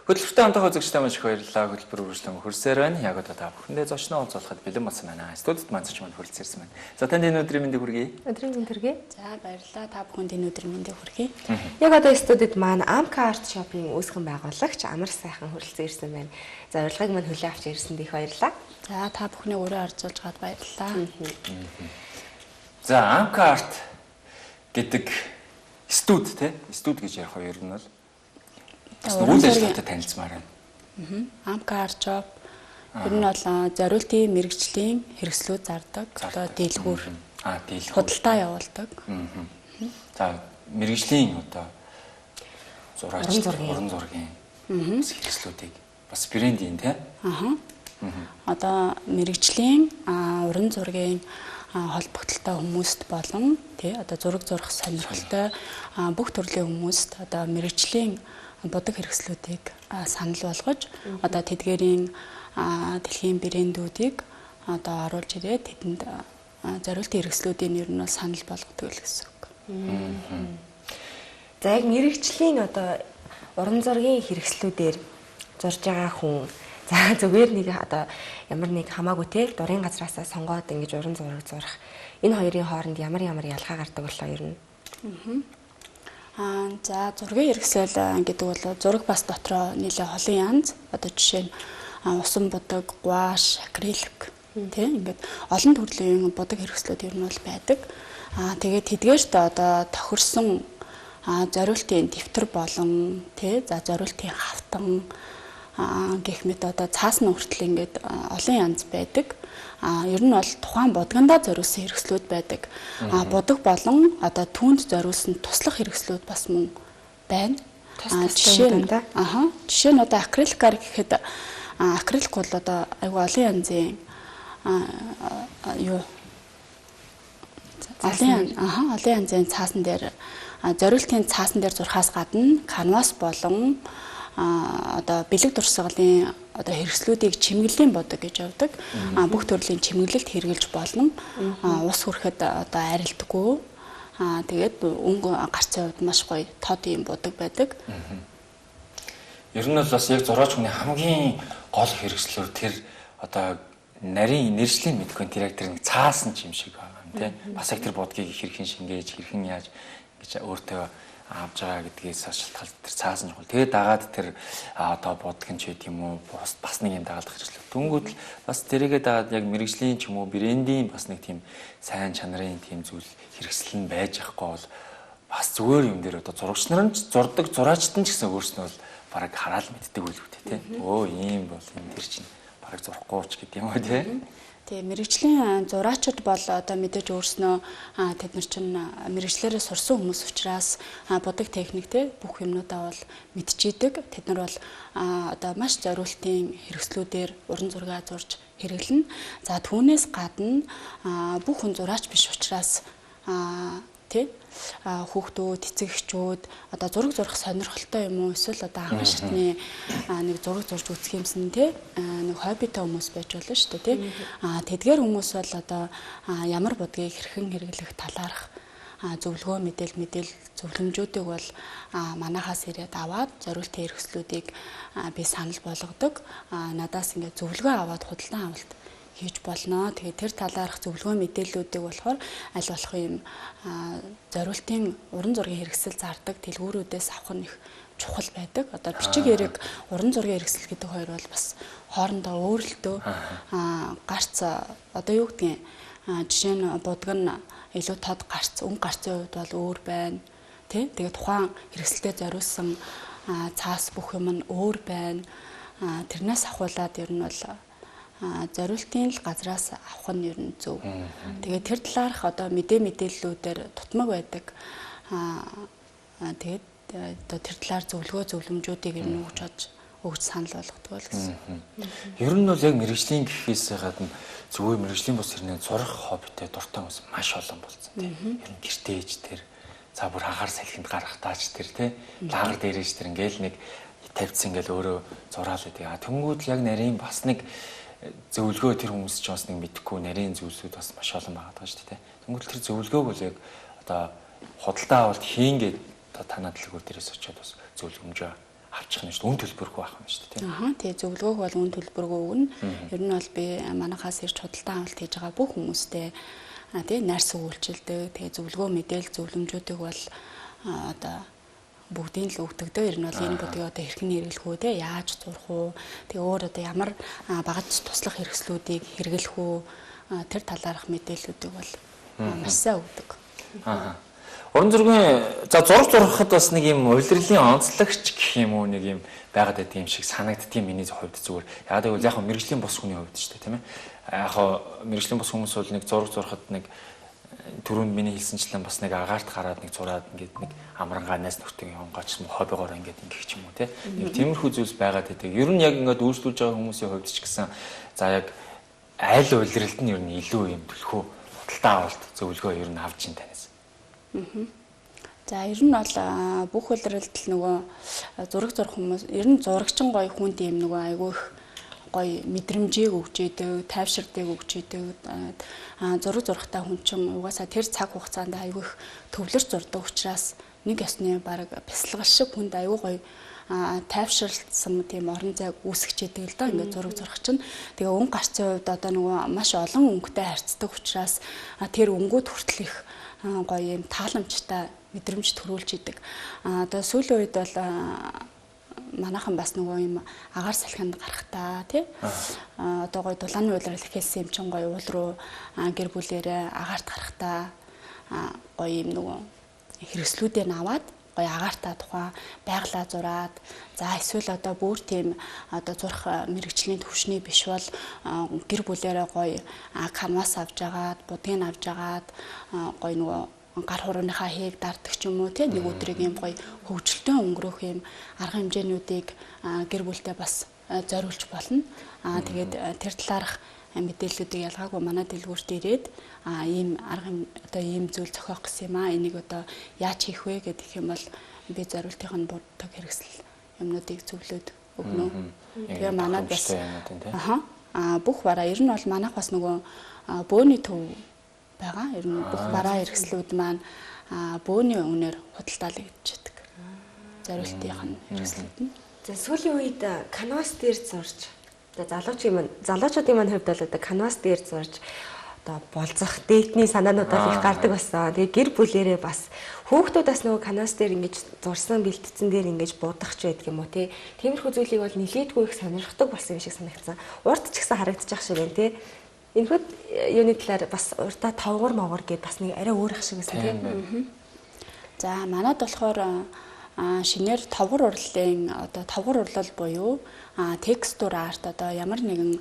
Хөтөлбөртэй хамтаа үзэгчтэй маш их баярлалаа. Хөтөлбөр үргэлжлэн хөрсөөр байна. Яг одоо та бүхэндээ зочноо уулзуулахад бэлэн болсон байна. Студид маань ч манд хүрэлцээрсэн байна. За танд энэ өдрийн мэндийг хүргэе. Өдрийн мэнд хүргэе. За баярлалаа. Та бүхэнд энэ өдрийн мэндийг хүргэе. Яг одоо студид маань Amka Art Shop-ийн үүсгэн байгуулагч Амар сайхан хүрэлцээрсэн байна. За урилгыг мань хүлээн авч ирсэнд их баярлалаа. За та бүхний өрөө оржуулж гад баярлалаа. За Amka Art гэдэг студ те студ гэж ярих хоёр нь бол үйл ажиллагаатай танилцмаар байна. Amka Art Shop ер нь бол зориултын мэрэгжлийн хэрэгслүүд зардаг. Одоо дийлгүүр худалдаа явуулдаг. За мэрэгжлийн одоо зураач уран зургийн хэрэгслүүдийг бас брендийн тий. Одоо мэрэгжлийн уран зургийн холбогдолтой хүмүүст болон тий одоо зураг зурах сонирхолтой бүх төрлийн хүмүүст одоо мэрэгжлийн бодог хэрэгслүүдийг санал болгож одоо тэдгээрийн дэлхийн брэндүүдийг одоо оруулж ирээд тэдэнд зориултын хэрэгслүүдийн ер нь санал болгодог л гэсэн үг. За яг мэрэгжлийн одоо уран зургийн хэрэгслүүдээр зурж байгаа хүн за зүгээр нэг одоо ямар нэг хамаагүй те дурын газраасаа сонгоод ингэж уран зураг зурах энэ хоёрын хооронд ямар ялгаа гардаг болоо ер нь. За зургийн хэрэгсэл гэдэг бол зураг бас дотроо нэлээ олон янз. Одоо жишээ нь усан бодог, гуаш, акрилик тийм ингээд олон төрлийн бодог хэрэгслүүд ер нь бол байдаг. Тэгээд тэдгээрт одоо тохирсон зориултын дэвтэр болон тий за зориултын хавтан гэх мэт одоо цаасны хүртэл ингээд олон янз байдаг. Ер нь бол тухайн бодгондоо зориулсан хэрэгслүүд байдаг. Бодог болон одоо түүнд зориулсан туслах хэрэгслүүд бас мөн байна. Жишээ нь одоо акриликаар гэхэд акрилик бол одоо айгүй олон янзын олон янзын цаасан дээр зориултын цаасан дээр зурхаас гадна канвас болон одоо бэлэг дурсгалын одоо хэрэгслүүдийг чимэглэлийн бодог гэж явдаг. Бүх төрлийн чимэглэлд хэрэгжилж болно. Ус хүрэхэд одоо арилдаггүй. Тэгээд өнгө гарцын хувьд маш гоё тод юм бодог байдаг. Ер нь бол бас яг зураач хүний хамгийн гол хэрэгслүүд тэр одоо нарийн нэршлийн мэдгүй тэр яг тэр нэг цаасан юм шиг байгаа юм тий. Бас яг тэр бодгийг хэрхэн шингээж хэрхэн яаж гэж өөртөө авж байгаа гэдгээс шалтгаалт тэр цаасан чухал. Тэгээд дагаад тэр одоо бодгон ч гэдэг юм уу бас нэг юм дагалдах хэрэгслүүд. Түнгүүд л бас тэрийгээ дагаад яг мэрэгжлийн ч юм уу брендийн бас нэг тийм сайн чанарын тийм зүйл хэрэгсэл нь байж ахгүй бол бас зүгээр юм дээр одоо зурагч нар нь зурдаг зураачд нь ч гэсэн өөрснөө бол бараг хараад мэддэг үл үүтэй тий. Өө ийм бол энэ тэр чинь бараг зурахгүй ч гэдэг юм уу тий. Тэгээ мэрэгжлийн зураачид бол одоо мэдээж өөрснөө тэд нар чинь мэрэгчлэрээ сурсан хүмүүс учраас бодог техник те бүх юмнуудаа бол мэдчихийдэг. Тэд нар бол одоо маш зориултын хэрэгслүүдээр уран зураг зурж хэрэглэнэ. За түүнээс гадна бүх хүн зураач биш учраас тий хүүхдүүд, эцэгчүүд одоо зураг зурах сонирхолтой юм уу эсвэл одоо анхан шатны нэг зураг зурж үзэх юмсан тий нэг хоббитой хүмүүс байж болно шүү дээ тий тэдгээр хүмүүс бол одоо ямар бодгийг хэрхэн хэрэглэх талаарх зөвлөгөө мэдээл зөвлөмжүүдийг бол манайхаас ирээд аваад зориултын хэрэгслүүдийг би санал болгодог. Надаас ингээд зөвлөгөө аваад худалдан авалт хийж болно. Тэгээд тэр талаарх зөвлөгөө мэдээллүүдийг болохоор аль болох юм зориултын уран зургийн хэрэгсэл зардаг дэлгүүрүүдээс авах нь их чухал байдаг. Одоо бичиг хэрэг уран зургийн хэрэгсэл гэдэг хоёр бол бас хоорондоо өөрлөлтөө гарц одоо юу гэдгийг жишээ нь бодг нь илүү тод гарц өнгө гарцын хувьд бол өөр байна. Тэгээд тухайн хэрэгсэлтэд зориулсан цаас бүх юм нь өөр байна. Тэрнээс ахуулаад ер нь бол зориултын л газраас авах нь ер нь зөв. Тэгээд тэр талаарх одоо мэдээллүүдээр тутмаг байдаг. Тэгээд одоо тэр талаар зөвлөмжүүдийг ер нь өгч санал болгодог л гэсэн. Ер нь бол яг мэрэгжлийн гэхээс гадна зүгээр мэрэгжлийн бус хэрнээ зурах хоббитэй дуртай хүмүүс маш олон болсон тийм. Ер нь гэртээ ээж тэр за бүр хагаар салхинд гарах таач тэр тий лагер дээрэж тэр ингээл нэг тавьчихсан ингээл өөрөө зураал гэдэг. Тэнгүүд л яг нарийн бас нэг зөвлөгөө тэр хүмүүс ч бас нэг мэдхгүй нарийн зүйлсүүд бас маш олон байгаа шүү дээ. Тэнгүүд тэр зөвлөгөөг бол яг одоо худалдаа авалт хийн гэдэг танаа дэлгүүр дээрээс очиод бас зөвлөмж авчих нь шүү дээ. Үн төлбөргүй байх юм шүү дээ, тийм. Аа тий зөвлөгөөг бол үн төлбөргүй өгнө. Ер нь бол би манайхаас ирж худалдан авалт хийж байгаа бүх хүмүүстээ тий найрс өгүүлчилдэг. Тэгээ зөвлөгөө мэдээлэл зөвлөмжүүдийг бол одоо бүгдийн л өгдөг дээ. Ер нь бол энэ бүдгийг одоо хэрхэн хэрэглэх үү те яаж зурх уу. Тэгээ өөр одоо ямар багаж туслах хэрэгслүүдийг хэрэглэх үү тэр талаарх мэдээллүүдийг бол маш сайн өгдөг. Аа. Уран зургийн за зураг зурхад бас нэг юм улирлын онцлогч гэх юм уу нэг юм байгаад байт юм шиг санагддгийн миний хувьд зүгээр. Яг гэвэл яг мэрэгжлийн бус хүний хувьд ч тийм ээ. Яг мэрэгжлийн бус хүмүүс бол нэг зураг зурхад нэг түрүүнд миний хэлсэнчлэн бас нэг агаарт гараад нэг зураад ингээд нэг амрангаанаас нөхдөг хонгооч юм хоббигоор ингээд ингэх ч юм уу те. Нэг тиймэрхүү зүйлс байгаад байдаг. Ер нь яг ингээд үйлчлүүлж байгаа хүмүүсийн хувьд ч гэсэн за яг айл улиралд нь ер нь илүү юм төлхөө худалдаа авалт зөвлөгөө ер нь авч ин танаас. За ер нь бол бүх улиралд л нөгөө зураг зурх хүмүүс ер нь зурагчин гоё хүнд юм нөгөө айгүй их гоё мэдрэмжийг өгч идэг, тайвширдыг өгч идэг. Зураг зурхтаа хүн чинь угаасаа тэр цаг хугацаанд айгүй их төвлөрч зурдаг учраас нэг ёсны баг бясалгал шиг хүнд айгүй гоё тайвширлсан тийм орон зайг үүсгэж идэг л доо ингээд зураг зурх чинь. Тэгээ өнгө гарцын хувьд одоо нөгөө маш олон өнгөтэй харьцдаг учраас тэр өнгүүд хүртэл их гоё юм тааламжтай мэдрэмж төрүүлж идэг. Одоо сүүлийн үед бол манайхан бас нөгөө юм агаар салхинд гарахтаа тий одоо гоё дулааны улирал ихэлсэн юм чин гоё уул руу гэр бүлээрээ агаарт гарахтаа гоё юм нөгөө хэрэгслүүдээ аваад гоё агаартаа тухайн байглаа зураад за эсвэл одоо бүр тийм одоо зурх мэрэгжлийн төвшний биш бол гэр бүлээрээ гоё канвас авж агаад будгийг авж агаад гоё нөгөө гар хурууныхаа хээг дарддаг ч юм уу тийм нэг өдрийг юм гоё хөгжилтөө өнгөрөх юм арга хэмжээнүүдийг гэр бүлтэй бас зориулж болно. Тэгээд тэр талаарх мэдээллүүдийг ялгаагүй манай дэлгүүрт ирээд ийм арга одоо ийм зүйл зохиох гэсэн юм энийг одоо яаж хийх вэ гэдэг юм бол би зориултынх нь бурдаг хэрэгсэл юмнуудыг зөвлөд өгнө. Тэгээ манайд бас бүх бараа ер нь бол манайх бас нөгөө бөөний төв байгаа. Ер нь бүх бараа хэрэгслүүд маань бөөний үнээр худалдаалагдчихдаг. Зориултын хэрэгслүүд нь. За сүүлийн үед канвас дээр зурж залуучуудын маань хувьд бол одоо канвас дээр зурж одоо болцох дээдний санаануудаа их гардаг болсон. Тэгээ гэр бүлэрээ бас хүүхдүүдээс нөгөө канвас дээр ингэж зурсан бэлтгэсэн дээр ингэж буудах ч байдаг юм уу те. Тиймэрхүү зүйлийг бол нилээдгүй их сонирхдаг болсон юм шиг санагдсан. Урд ч гэсэн харагдчих шиг байна те. Энэхүүд юуны талаар бас урдаа тавгар могор гэдээ бас нэг арай өөр их шиг байсан тийм. За манайд болохоор шинээр тавгар урлалын одоо тавгар урлал буюу текстур арт одоо ямар нэгэн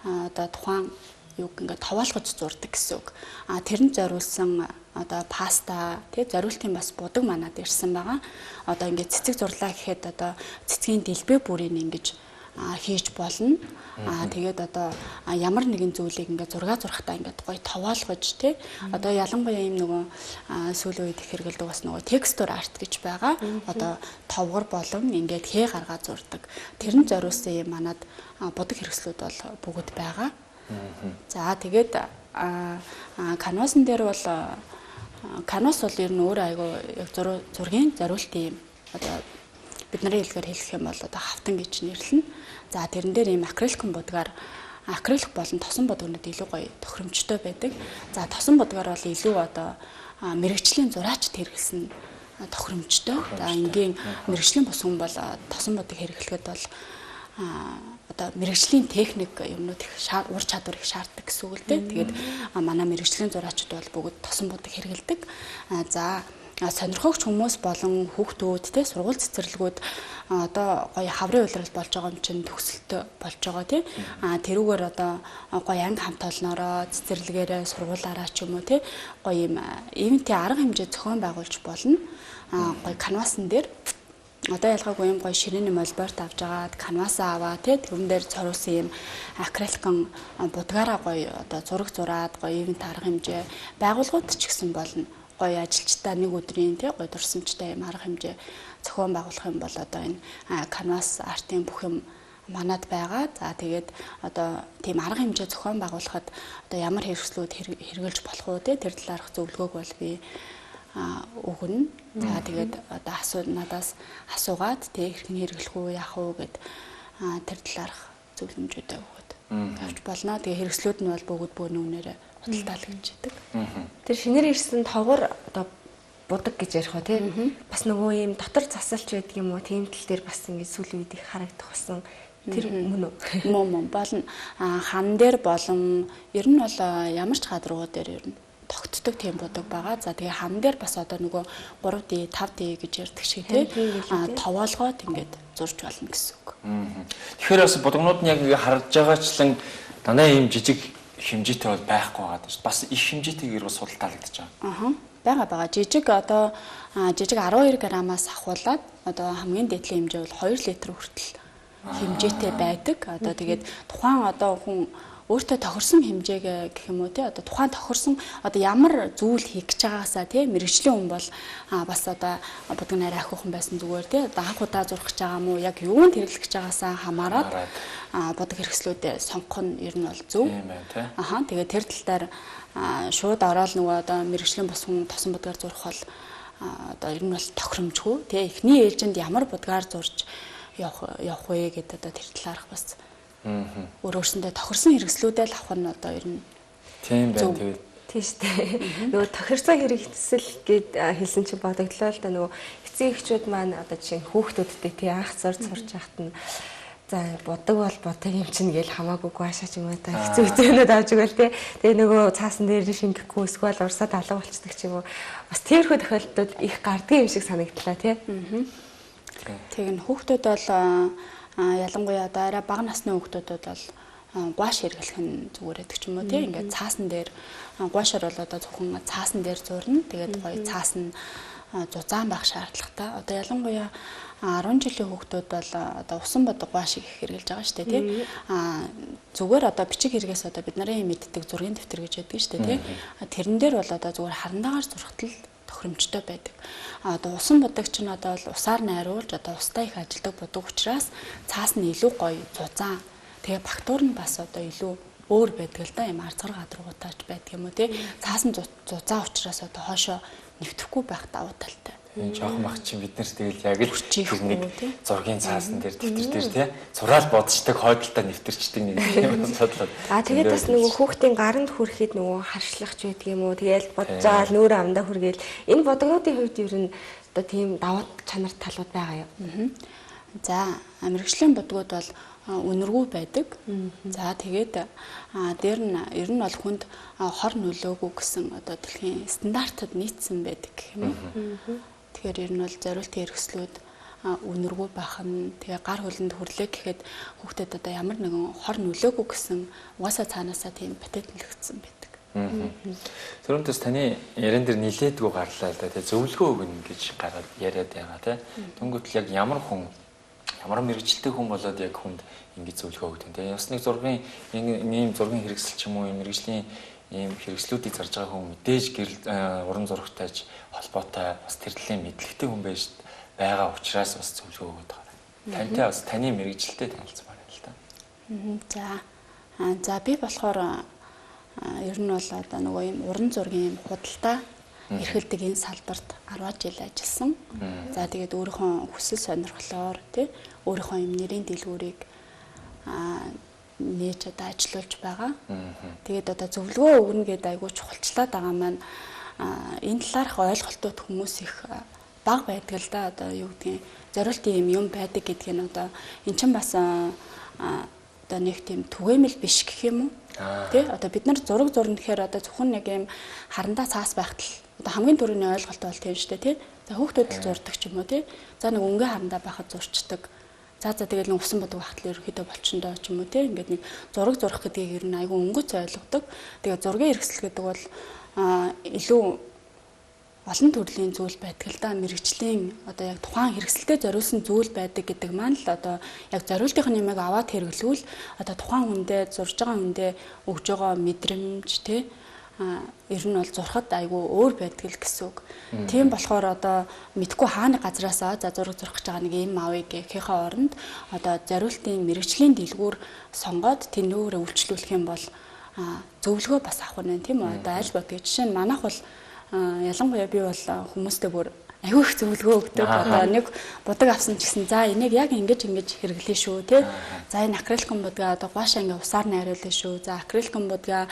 одоо тухайн юг ингээд таваалгаж зурдаг гэсэн үг. Тэрнд зориулсан одоо паста тий зориултын бас будаг манад ирсэн байгаа. Одоо ингээд цэцэг зурлаа гэхэд одоо цэцгийн дэлбээ бүрийг ингэж хийж болно. Тэгээд одоо ямар нэгэн зүйлийг ингээд зураг зурхтаа ингээд гоё таваалгаж тий одоо ялангуяа юм нөгөө сүүлийн үед их хэрэгэлдэг бас нөгөө текстур арт гэж байгаа. Одоо тавгар болон ингээд хээ гаргаад зурдаг. Тэрэн зориулсан юм манад будаг хэрэгслүүд бол бүгд байгаа. За тэгээд канвасан дээр бол канвас бол ер нь өөр айгу яг зургийн зориултын юм одоо бидний хэлгээр хэлэх юм бол одоо хавтан гэж нэрлэнэ. За тэрэн дээр ийм акриликын будгаар акрилик болон тосон будгнууд илүү гоё тохиромжтой байдаг. За тосон будгаар бол илүү одоо мэрэгжлийн зураачд хэрэглэсэн тохиромжтой. За энгийн мэрэгжлийн бус хүн бол тосон будаг хэрэглэхэд бол одоо мэрэгжлийн техник юмнууд их ур чадвар их шаарддаг гэсэн үг л дээ. Тэгээд манай мэрэгжлийн зураачд бол бүгд тосон будаг хэрэглэдэг. За сонирхогч хүмүүс болон хүүхдүүд те сургууль цэцэрлэгүүд одоо гоё хаврын улирал болж байгаа юм чинь төгсөлтөө болж байгаа тий. Тэрүүгээр одоо гоё анги хамт олноороо цэцэрлэгээрээ сургуулаараа ч юм уу тий гоё юм ивэнтийн арга хэмжээ зохион байгуулж болно. Гоё канвасан дээр одоо ялгаагүй юм гоё ширээний молборт авч агаад канвасаа аваа тий тэрэн дээр зориулсан юм акриликын будгаараа гоё одоо зураг зураад гоё ивэнт арга хэмжээ байгууллагууд ч гэсэн болно. Гоё ажилчдаа нэг өдрийн тий гоё дурсамжтай юм арга хэмжээ зохион байгуулах юм бол одоо энэ канвас артын бүх юм манад байгаа. За тэгээд одоо тийм арга хэмжээ зохион байгуулахад одоо ямар хэрэгслүүд хэрэгжилж болох уу тий тэр талаарх зөвлөгөөг бол би өгнө. За тэгээд одоо надаас асуугаад тэг хэрхэн хэрэглэх үү яах уу гэд тэр талаарх зөвлөмжүүдээ өгöd авч болно. Тэгээ хэрэгслүүд нь бол бүгд нүнээрээ худалдаалагдчихдаг. Тэр шинээр ирсэн товор одоо будаг гэж ярих уу тий. Бас нөгөө юм дотор засалч байдаг юм уу? Тийм тал дээр бас ингэ сүүлийн үед их харагдах болсон. Тэр мөн үү? Мөн болно. Хан дээр болон ер нь бол ямар ч гадруу дээр ер нь тогтдог тийм будаг байгаа. За тэгээ хан дээр бас одоо нөгөө 3D, 5D гэж ярьдаг шиг тий. Товоолгоод ингээд зурж болно гэсэн үг. Тэгэхээр бас будагнууд нь яг харж байгаачлан дандаа ийм жижиг хэмжээтэй бол байхгүй байгаа даа. Бас их хэмжээтэйгээр бас судалдаалагдаж байгаа. Бага. Жижиг 12 граммаас ахуулаад одоо хамгийн дээдлийн хэмжээ бол 2 литр хүртэл хэмжээтэй байдаг. Одоо тэгээд тухайн одоо хүн өөртөө тохирсон хэмжээг гэх юм уу те одоо тухайн тохирсон одоо ямар зүйл хийх гэж байгаасаа те мэрэгжлийн хүн бол бас одоо будаг нарай ахиухан байсан зүгээр те одоо анх удаа зурх гэж байгаа юм уу яг юунд хэрэглэх гэж байгаасаа хамаарат будаг хэрэгслүүдээ сонгох нь ер нь бол зөв. Тэгээд тэр тал дээр шууд ороод нөгөө одоо мэрэгжлийн бус хүн тосон будгаар зурх бол одоо ер нь бол тохиромжгүй те эхний ээлжинд ямар будгаар зурж явах вэ гэдэг одоо тэр талаарх бас өөрөөсөндөө тохирсон хэрэгслүүдээ л авах нь одоо ер нь тийм байна тэгээд тийм шүү дээ. Нөгөө тохирсон хэрэгсэл гэд хэлсэн чинь бодогдлоо л да нөгөө эцэг эхчүүд маань одоо жишээ нь хүүхдүүдтэй тий анх сурж яхад нь за будаг бол будаг юм чинь гээл хамаагүй гуашаач юм уу та хэцүү хэцүүнүүд авч игэл тий. Тэгээ нөгөө цаасан дээр шингэхгүй эсвэл урсаад алга болцдог ч юм уу. Бас тэрхүү тохиолдолд их гардгийн юм шиг санагдлаа тий. Тэг нь хүүхдүүд бол ялангуяа одоо арай бага насны хүүхдүүдэд бол гуаш хэрэглэх нь зүгээр байдаг ч юм уу тийм ингээд цаасан дээр гуашаар бол одоо зөвхөн цаасан дээр зурна. Тэгээд гоё цаасан зузаан байх шаардлагатай. Одоо ялангуяа 10 жилийн хүүхдүүд бол одоо усан бодог гуашийг их хэрэглэж байгаа шүү дээ тийм. Зүгээр одоо бичиг хэрэгээс одоо бид нарын мэддэг зургийн дэвтэр гэж яддаг шүү дээ тийм. Тэрэн дээр бол одоо зүгээр харандаагаар зурхтал тохиромжтой байдаг. Одоо усан будаг чинь одоо усаар найруулж одоо устай их ажилдаг будаг учраас цаас нь илүү гоё зузаан. Тэгээ фактур нь бас одоо илүү өөр байдаг л да юм арцгар гадаргуутаач байдаг юм уу тий. Цаас нь зузаан учраас одоо хоошоо нэвтрэхгүй байх давуу талтай. Жохон бах чинь бид нар тэгэл яг л тэр нэг зургийн цаасан дээр дэвтэр дээр тий зураал бодцдаг хойдолтой нэвтэрчдэг нэг юм бодлоо. Тэгээд бас нөгөө хүүхдийн гаранд хүрэхэд нөгөө харшлахч байдаг юм уу тэгэл бодож байгаа нүүр амдаа хүргээл энэ бодгонуудын хувьд ер нь одоо тийм давуу чанар талууд байгаа юу? За мэрэгжлийн бодгууд бол үнэргүй байдаг. За тэгээд дээр нь ер нь бол хүнд хор нөлөөгүй гэсэн одоо дэлхийн стандартад нийцсэн байдаг гэх юм уу. Тэгэхээр ер нь бол зориултын хэрэгслүүд үнэргүй байх нь тэгээ гар хөлөнд хүрлээ гэхэд хүүхдэд одоо ямар нэгэн хор нөлөөгүй гэсэн угаасаа цаанаасаа тийм патентлэгдсэн байдаг. Тэрүүнээс таны яран дээр нилээдгүй гарлаа л да тий зөвлөгөө өгнө гэж гараад яриад байгаа тий. Тэнгүүт л яг ямар мэрэгчлээ хүн болоод яг хүнд ингэж зөвлөгөө өгдөг тий. Бас нэг зургийн ийм зургийн хэрэгсэл ч юм уу мэрэгжлийн ийм хэрэгслүүдийг зарж байгаа хүн мэдээж гэрэл уран зурагтайч холбоотой бас тэрлийн мэдлэгтэй хүн байгаа учраас бас зөвлөгөө өгöd байгаа. Тантай бас таны мэрэгжилтэд танилцмаар байна л да. За би болохоор ер нь бол одоо нөгөө ийм уран зургийн ийм худалдаа эрхэлдэг энэ салбарт 10 жил ажилласан. За тэгээд өөрийнхөө хүсэл сонирхлоор тий өөрийнхөө юм нэрийн дэлгүүрийг нээж одоо ажиллуулж байгаа. Тэгээд одоо зөвлөгөө өгнө гэдэг айгүй чухалчлаад байгаа маань энэ талаарх ойлголтууд хүмүүс их бага байдаг л да. Одоо юу гэдгийг зориултын юм байдаг гэдгийг нь одоо эн чинь бас одоо нэг тийм түгээмэл биш гэх юм уу? Тэ одоо бид нар зураг зурна гэхээр одоо зөвхөн нэг юм харандаа цаас байхтал одоо хамгийн түрүүний ойлголт бол тийм шүү дээ тий. За хүүхдүүд л зурдаг ч юм уу тий. За нэг өнгө харандаа байхад зурчдаг. За тэгэл нэг усан бодог байхтал ерөөхдөө болчондоо ч юм уу тий. Ингээд нэг зураг зурах гэдгийг ер нь айгүй өнгөц ойлгодог. Тэгээ зургийн хэрэгсэл гэдэг бол илүү олон төрлийн зүйл байдаг л да. Мэргэжлийн одоо яг тухайн хэрэгсэлтэд зориулсан зүйл байдаг гэдэг маань л одоо яг зориултын нэмийг аваад хэрэглэвэл одоо тухайн хүндээ зурж байгаа хүндээ өгж байгаа мэдрэмж тий ер нь бол зурхад айгүй өөр байдаг л гэсэн үг. Тийм болохоор одоо мэдгүй хааны газраасаа за зураг зурх гэж байгаа нэг юм авъя гэхийнхээ оронд одоо зориултын мэргэжлийн дэлгүүр сонгоод тэнөөрөө үйлчлүүлэх юм бол зөвлөгөө бас авах нь тийм үү. Одоо аль бодгийг жишээ нь манайх бол ялангуяа би бол хүмүүстээ бүр аюу их зөвлөгөө өгдөг. Одоо нэг будаг авсан ч гэсэн за энийг яг ингэж хэрэглэе шүү тий. За энэ акриликон будгаа одоо гоошаа ингээ усаар найруулъя шүү. За акриликон будгаа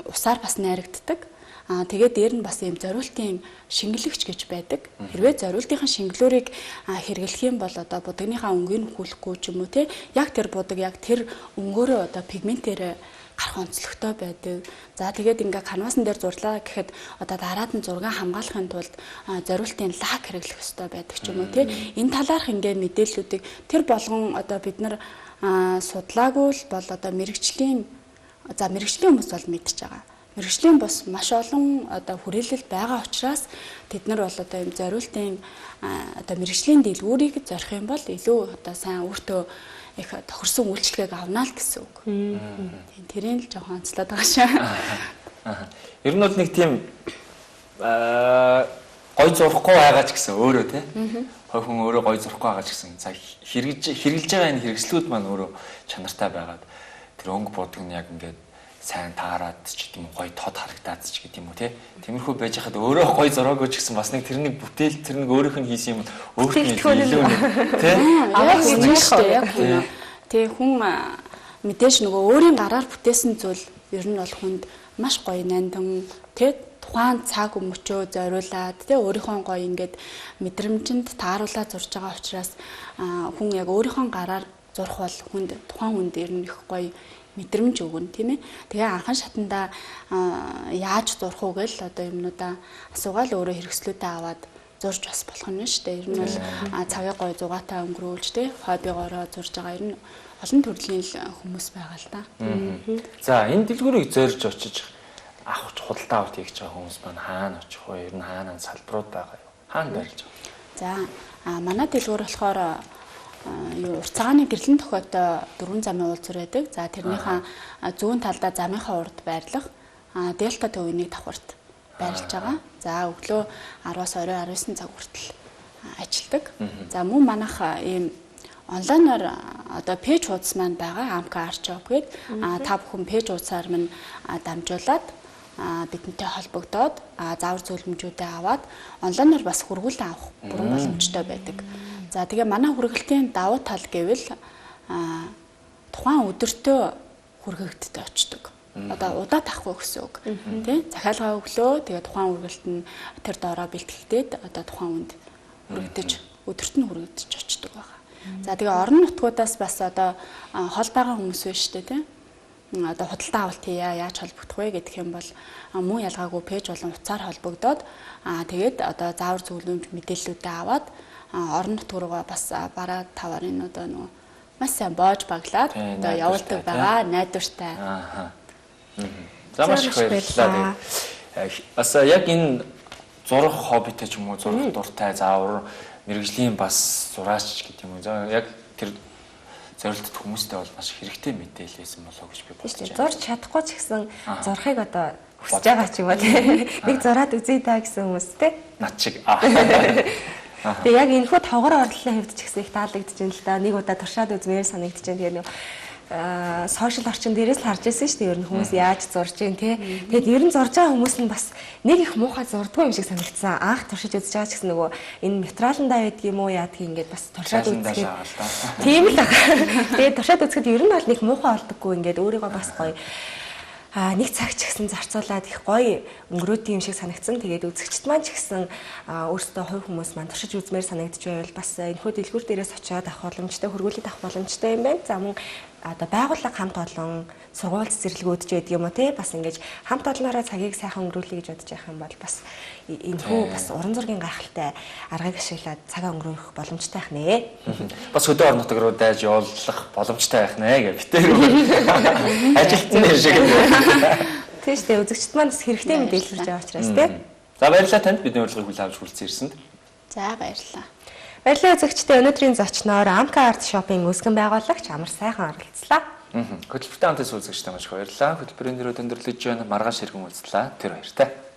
усаар бас найрагддаг. Тэгээд дээр нь бас юм зориултын шингэлэгч гэж байдаг. Хэрвээ зориултынхаа шингэлүүрийг хэрэглэх юм бол одоо будагныхаа өнгийг хүлэхгүй ч юм уу тий. Яг тэр будаг яг тэр өнгөөрөө одоо пигментээр гарах онцлогтой байдаг. За тэгээд ингээ канвасан дээр зурлаа гэхэд одоо дараад нь зураг хамгаалахын тулд зориултын лак хэрэглэх ёстой байдаг ч юм уу тий. Энэ талаарх ингээ мэдээллүүдийг тэр болгон одоо бид нар судлаагүй л бол одоо мэрэгжлийн хүмүүс бол мэдчихэж байгаа. Мэргэжлийн бас маш олон одоо хүрээлэл байгаа учраас тэд нар бол одоо юм зориултын одоо мэргэжлийн дэлгүүрийг зорих юм бол илүү одоо сайн өөртөө их тохирсон үйлчлэгийг авнаа л гэсэн үг. Тэрийг л жоохон онцлоод байгаа шээ. Ер нь бол нэг тийм гой зурхгүй байгаа ч гэсэн өөрөө тий. Хүн өөрөө гой зурхгүй байгаа ч гэсэн за хэрэгжилж байгаа энэ хэрэгслүүд маань өөрөө чанартай байгаад тэр өнгө бодог нь яг ингээд сайн таарад ч гэдэм гоё тод харагдаад ч гэдэм үү те. Тиймэрхүү байж хахад өөрөө гоё зураагүй ч гэсэн бас нэг тэрний бүтээл тэр нэг өөрийнх нь хийсэн юм өөрт нь илүү те. Тэгээ хүн мэдээж нөгөө өөрийн гараар бүтээсэн зүйл ер нь бол хүнд маш гоё нандин те тухайн цаг өмчөө зориулаад те өөрийнхөө гоё ингээд мэдрэмжинд тааруулаад зурж байгаа учраас хүн яг өөрийнхөө гараар зурх бол хүнд тухайн хүнд ер нь их гоё мэдрэмж өгнө тийм ээ. Тэгээ анхан шатанда яаж зурх уу гэл одоо юмнуудаа асуугаал өөрөө хэрэгслүүдэд аваад зурж бас болох нь шүү дээ. Ер нь бол цагийн гой зугаатай өнгөрүүлж тий хоббигоороо зурж байгаа ер нь олон төрлийн хүмүүс байгаа л да. За энэ дэлгүүрийг зорж очиж авах худалдаа авалт хийж байгаа хүмүүс маань хаана очих вэ? Ер нь хаана салбарууд байгаа юу? Хаана барьж байгаа? За манай дэлгүүр болохоор урт цагааны гэрлэн тохиотой 4 замын уулзвар байдаг. За тэрнийхээ зүүн талдаа замынхаа урд байрлах Дельта төвийн давхарт байрлаж байгаа. За өглөө 10-аас орой 19 цаг хүртэл ажилладаг. За мөн манайх ийм онлайнаар одоо пэйж хуудас маань байгаа. Amka Artshop гэдэг. Та бүхэн пэйж хуудасаар минь дамжуулаад бидэнтэй холбогдоод заавар зөвлөмжүүдээ аваад онлайнаар бас хүргүүлэн авах бүрэн боломжтой байдаг. За тэгээ манай хүргэлтийн давуу тал гэвэл тухайн өдөртөө хүргэгддэг очдог. Одоо удаа тахгүй гэсэн үг. Тэ? Захиалгаа өглөө тэгээ тухайн хүргэлт нь тэр доороо бэлтгэгдээд одоо тухайн үнд хүргэгдэж өдөрт нь хүргэгдэж очдог байгаа. За тэгээ орон нутгуудаас бас одоо хол байгаа хүмүүс байна шүү дээ, тэ? Одоо худалдаа авалт хийя, яаж холбогдох вэ гэдэг юм бол мөн ялгаагүй пэйж болон утсаар холбогдоод тэгээд одоо заавар зөвлөмж мэдээллүүдээ аваад орон нутг руугаа бас бараа таварын одоо нөгөө маш сайн боож баглаад одоо явуулдаг байгаа найдвартай. За маш их баярлалаа. Бас яг энэ зурх хоббитэй ч юм уу зурх дуртай заавар мэрэгжлийн бас зураач гэдэг юм уу. За яг тэр зорилттой хүмүүстэй бол маш хэрэгтэй мэдээлэлсэн болоо гэж би бодож байна. Зурж чадахгүй ч гэсэн зурхыг одоо хүсэж байгаа ч юм уу тийм. Нэг зураад үзье та гэсэн хүмүүс тийм. Над шиг. Тэгээ яг энэ хүү тогор орлолын хэвд ч гэсэн их таалагдж байна л да. Нэг удаа туршаад үзмээр санагдаж байна. Тэгээ нэг сошиал орчин дээрээс л харж байсан шүү дээ. Ер нь хүмүүс яаж зурж гин тий. Тэгээд ер нь зурж байгаа хүмүүс нь бас нэг их муухай зурдгүй юм шиг санагдсан. Анх туршиж үзэж байгаа ч гэсэн нөгөө энэ материаландаа байдаг юм уу яадгийг ингээд бас туршаад үзэхэд тийм л байна. Тэгээд туршаад үзэхэд ер нь бол нэг муухай олдоггүй ингээд өөрийгөө бас гоё нэг цаг ч гэсэн зарцуулаад их гоё өнгөрөөд юм шиг санагдсан. Тэгээд үзэгчд маань ч гэсэн өөрсдөө хувь хүмүүс маань туршиж үзмээр санагдж байвал бас энэ хүү дэлгүүр дээрээс очиод авах боломжтой, хөргүүлээд авах боломжтой юм байна. За мөн одоо байгууллага хамт олон сургууль цэцэрлэгүүд ч гэдэг юм уу те бас ингэж хамт олноороо цагийг сайхан өнгөрүүлэе гэж бодож явах юм бол бас энэ хүү бас уран зургийн гайхалтай аргыг ашиглаад цагаа өнгөрөөх боломжтой байх нэ. Бас хөдөө орон нутг руу дайж явуулах боломжтой байх нэ гэж битээр ажилтны шиг. Тийм шүү дээ үзэгчд маань бас хэрэгтэй мэдээлэл хүргэж байгаа учраас те. За баярлалаа танд бидний урилгыг хүлээн авч хүрэлцэн ирсэнд. За баярлалаа. Баярлалаа үзэгчдээ өнөөдрийн зочноор Amka Artshop-ын үүсгэн байгуулагч амар сайхан оролцлоо. Хөтөлбөртэй хамтаас үзэгчтэй маш их баярлалаа. Хөтөлбөрийн нэрээр өндөрлөж байна. Маргааш иргэн уулзлаа. Тэр баяртай.